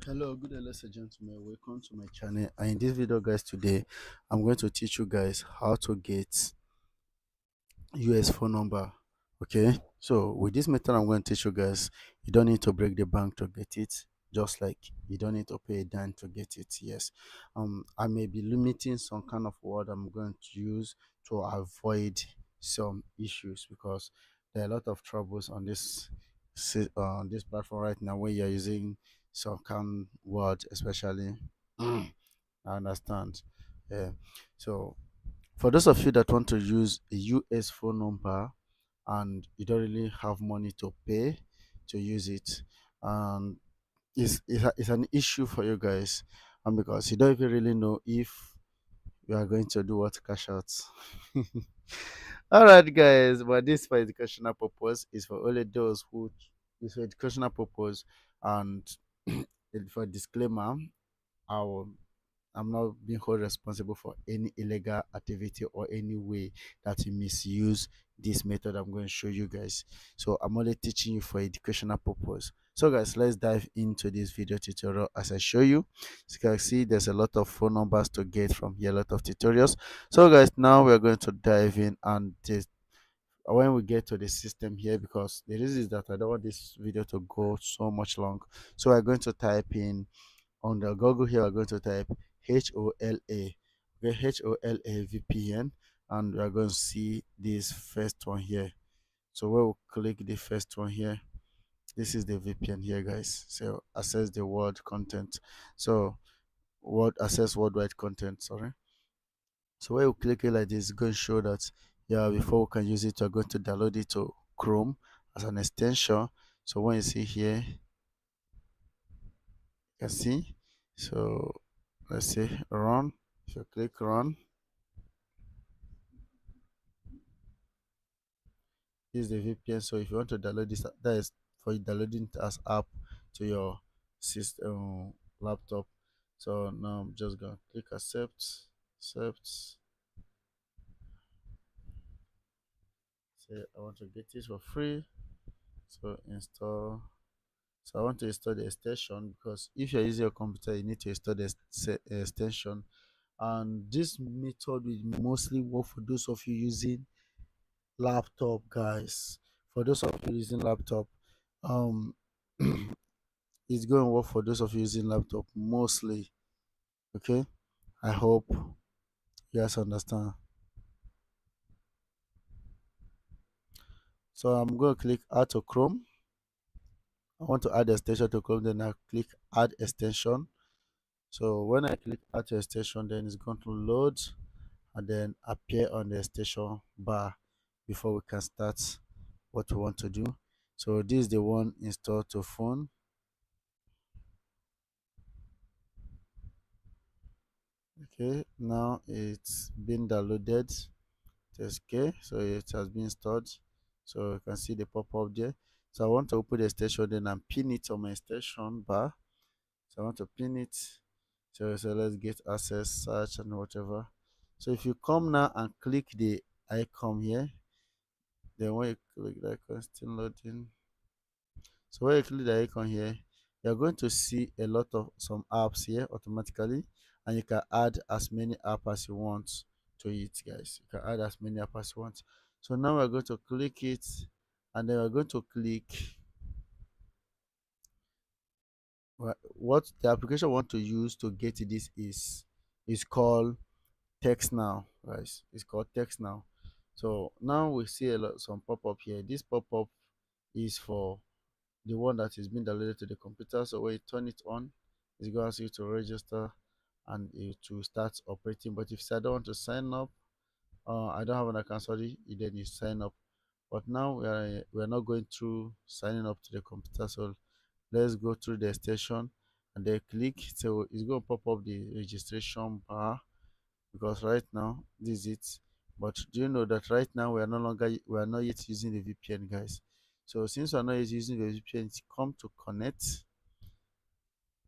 Hello, good day, ladies and gentlemen. Welcome to my channel. And in this video, guys, today I'm going to teach you guys how to get US phone number. Okay, so with this method, I'm going to teach you guys. You don't need to break the bank to get it, just like you don't need to pay a dime to get it. Yes, I may be limiting some kind of word I'm going to use to avoid some issues because there are a lot of troubles on on this platform right now when you're using some kind of word, especially. I understand. Yeah. So for those of you that want to use a US phone number and you don't really have money to pay to use it, and it's an issue for you guys, and because you don't even really know if you are going to do what cash out. All right, guys, but this for educational purpose is for only those who is for educational purpose, and for disclaimer, I will I'm not being held responsible for any illegal activity or any way that you misuse this method I'm going to show you guys. So I'm only teaching you for educational purpose. So guys, let's dive into this video tutorial as I show you. As you can see, there's a lot of phone numbers to get from here, a lot of tutorials. So guys, now we're going to dive in, and this when we get to the system here, because the reason is that I don't want this video to go so much long, so we're going to type in on the Google here. We're going to type HOLA, okay, HOLA VPN, and we're going to see this first one here. So we'll click the first one here. This is the VPN here, guys. So access the world content. So world access worldwide content, sorry. So when you click it like this, it's going to show that, yeah, before we can use it, we're going to download it to Chrome as an extension. So when you see here, you can see. So let's say run. If you click run, this is the VPN. So if you want to download this, that is for you downloading it as app to your system laptop. So now I'm just gonna click accept. Say I want to get this for free. So install. So I want to install the extension, because if you're using your computer, you need to install the extension. And this method will mostly work for those of you using laptop, guys. For those of you using laptop, um it's going to work for those of you using laptop mostly. Okay, I hope you guys understand. So I'm going to click add to Chrome. I want to add extension to Chrome, then I click add extension. So when I click add to extension, then it's going to load and then appear on the extension bar before we can start what we want to do. So this is the one installed to phone. Okay, now it's been downloaded. It's okay, so it has been installed. So you can see the pop-up there. So I want to open the extension, then and pin it on my extension bar. So I want to pin it. So let's get access, search, and whatever. So if you come now and click the icon here, then when you click the icon, still loading. So when you click the icon here, you're going to see a lot of some apps here automatically, and you can add as many apps as you want to it, guys. You can add as many apps as you want. So now we're going to click it, and then we're going to click what the application want to use to get this is called text now, guys. It's called text now. So now we see a lot some pop-up here. This pop-up is for the one that is being downloaded to the computer. So when you turn it on, it's going to ask you to register and it will start operating. But if you say I don't want to sign up, I don't have an account, sorry, then you sign up. But now we are not going through signing up to the computer. So let's go through the station and then click. So it's going to pop up the registration bar, because right now this is it. But do you know that right now we are not yet using the VPN, guys. So since we're not yet using the VPN, it's come to connect,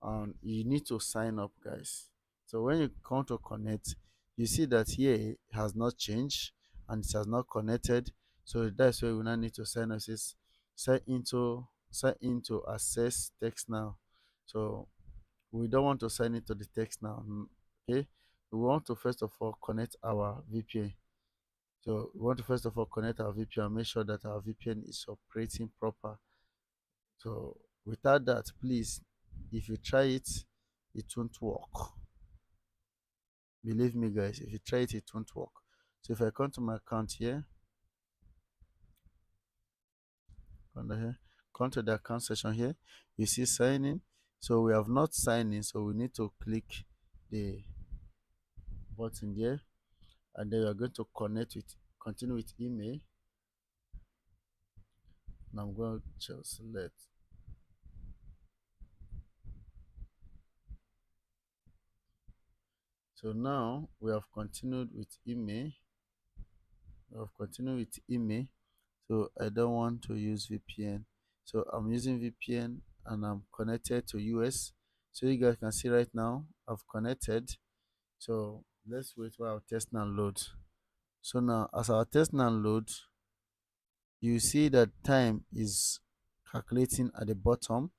and you need to sign up, guys. So when you come to connect, you see that here it has not changed and it has not connected. So that's why we now need to sign up. It says sign into access text now. So We don't want to sign into the text now. Okay, we want to first of all connect our VPN. So we want to first of all connect our VPN and make sure that our VPN is operating proper. So without that, please, if you try it, it won't work. Believe me, guys, if you try it, it won't work. So if I come to my account here, under here, come to the account section here, you see sign in. So we have not signed in, so we need to click the button there, and then we are going to continue with email. And I'm going to select. So now we have continued with email. We have continued with email. So I don't want to use VPN. So I'm using VPN and I'm connected to US. So you guys can see right now I've connected. So let's wait while our test now loads. So now as our test now loads, you see that time is calculating at the bottom,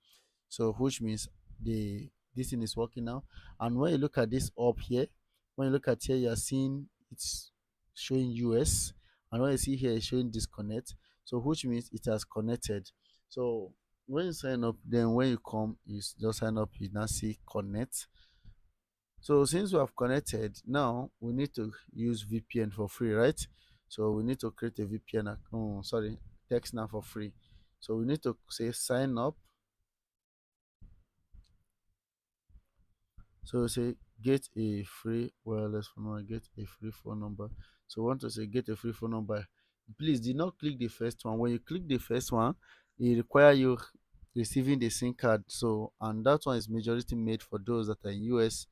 so which means this thing is working now. And when you look at this up here, when you look at here, you're seeing it's showing US, and when you see here it's showing disconnect, so which means it has connected. So when you sign up, then when you come, you just sign up, you now see connect. So since we have connected, now we need to use VPN for free, right? So we need to create a VPN. Oh, sorry, text now for free. So we need to say sign up. So we say get a free wireless phone number, get a free phone number. So we want to say get a free phone number. Please do not click the first one. When you click the first one, it require you receiving the SIM card. So and that one is majority made for those that are in US.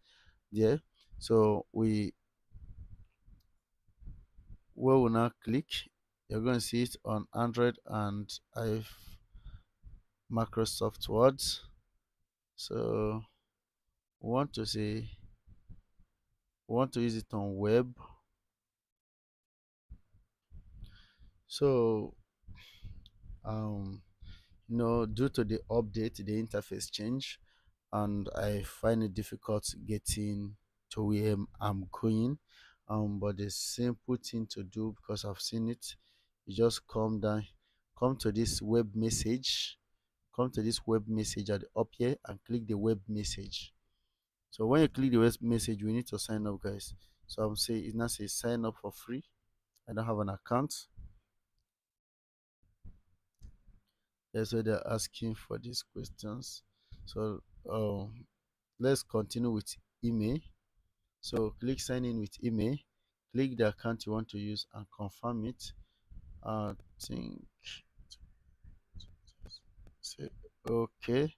Yeah. So we will now click. You're going to see it on Android and Microsoft Words. So we want to say we want to use it on web. So um due to the update, the interface change, and I find it difficult getting to where I'm going. But the simple thing to do, because I've seen it, you just come down, come to this web message, come to this web message at the up here and click the web message. So when you click the web message, we need to sign up, guys. So I'm saying it now says sign up for free. I don't have an account. That's why they're asking for these questions. So let's continue with email. So click sign in with email, click the account you want to use and confirm it. I think say okay.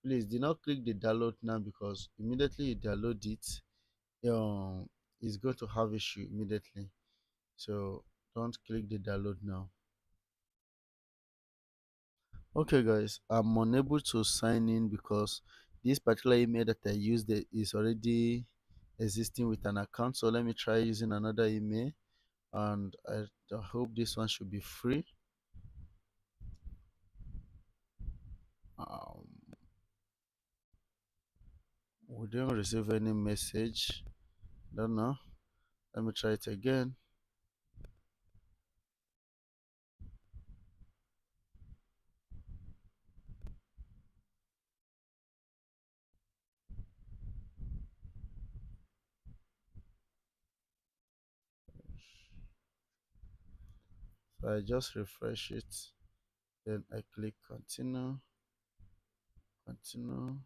Please do not click the download now, because immediately you download it, it's going to have issue immediately. So don't click the download now. Okay, guys, I'm unable to sign in because this particular email that I used is already existing with an account. So let me try using another email, and I hope this one should be free. Um, we didn't receive any message. Don't know. Let me try it again. So I just refresh it, then I click continue, continue.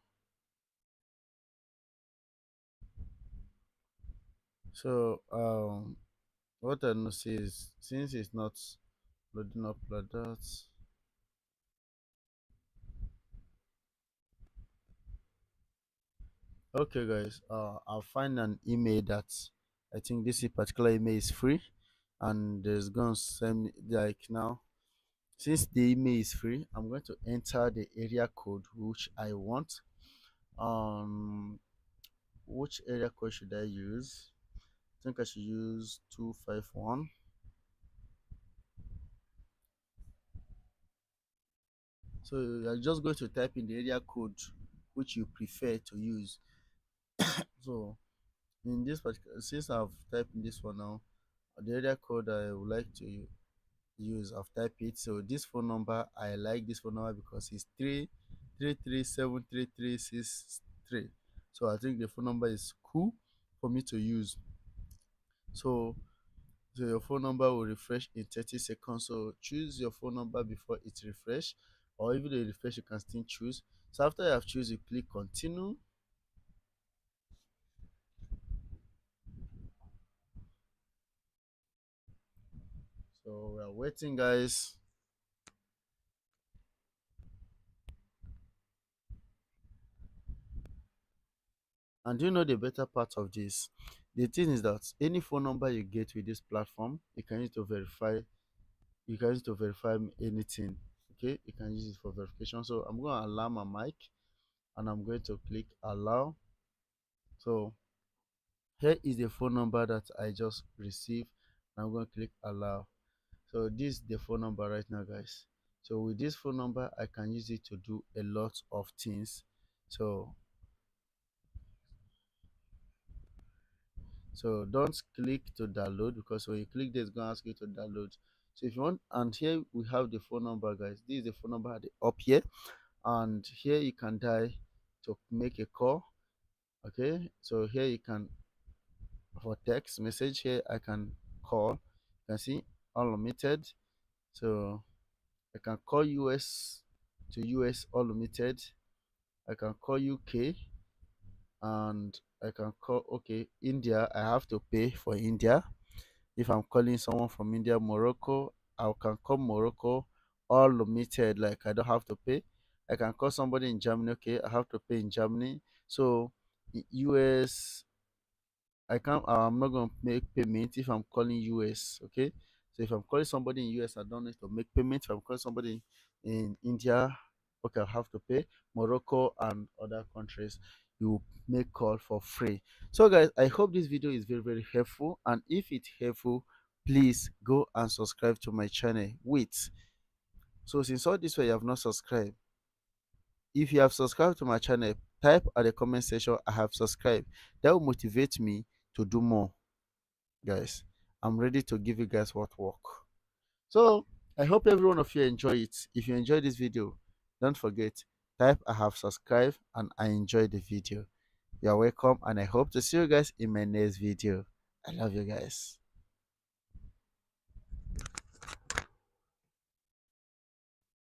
So what I notice is since it's not loading up like that. Okay, guys, I'll find an email that I think this particular email is free, and there's gonna send me like now. Since the email is free, I'm going to enter the area code which I want. Um, which area code should I use? I think I should use 251. So I'm just going to type in the area code which you prefer to use. So in this particular, since I've typed in this one now, the area code I would like to use, I've typed it. So this phone number, I like this phone number because it's 333733363. So I think the phone number is cool for me to use. So your phone number will refresh in 30 seconds. So choose your phone number before it refresh, or even the refresh you can still choose. So after you have choose, you click continue. So we are waiting, guys. And do you know the better part of this? The thing is that any phone number you get with this platform, you can use to verify. You can use to verify anything. Okay, you can use it for verification. So I'm going to allow my mic, and I'm going to click allow. So here is the phone number that I just received. I'm going to click allow. So this is the phone number right now, guys. So with this phone number, I can use it to do a lot of things. So don't click to download, because when you click this, it's gonna ask you to download. So if you want, and here we have the phone number, guys. This is the phone number up here, and here you can dial to make a call. Okay, so here you can, for text message, here I can call. You can see unlimited. So I can call US to US unlimited. I can call UK, and I can call, okay, India. I have to pay for India. If I'm calling someone from India, Morocco, I can call Morocco all limited, like I don't have to pay. I can call somebody in Germany, okay, I have to pay in Germany. So US, I can't, I'm not going to make payment if I'm calling US, okay. So if I'm calling somebody in US, I don't need to make payment. If I'm calling somebody in India, okay, I have to pay. Morocco and other countries, you make call for free. So guys, I hope this video is very, very helpful, and if it's helpful, please go and subscribe to my channel. Wait, so since all this way you have not subscribed, if you have subscribed to my channel, type at the comment section I have subscribed. That will motivate me to do more, guys. I'm ready to give you guys what work. So I hope every one of you enjoy it. If you enjoy this video, don't forget, type I have subscribed and I enjoy the video. You're welcome, and I hope to see you guys in my next video. I love you guys.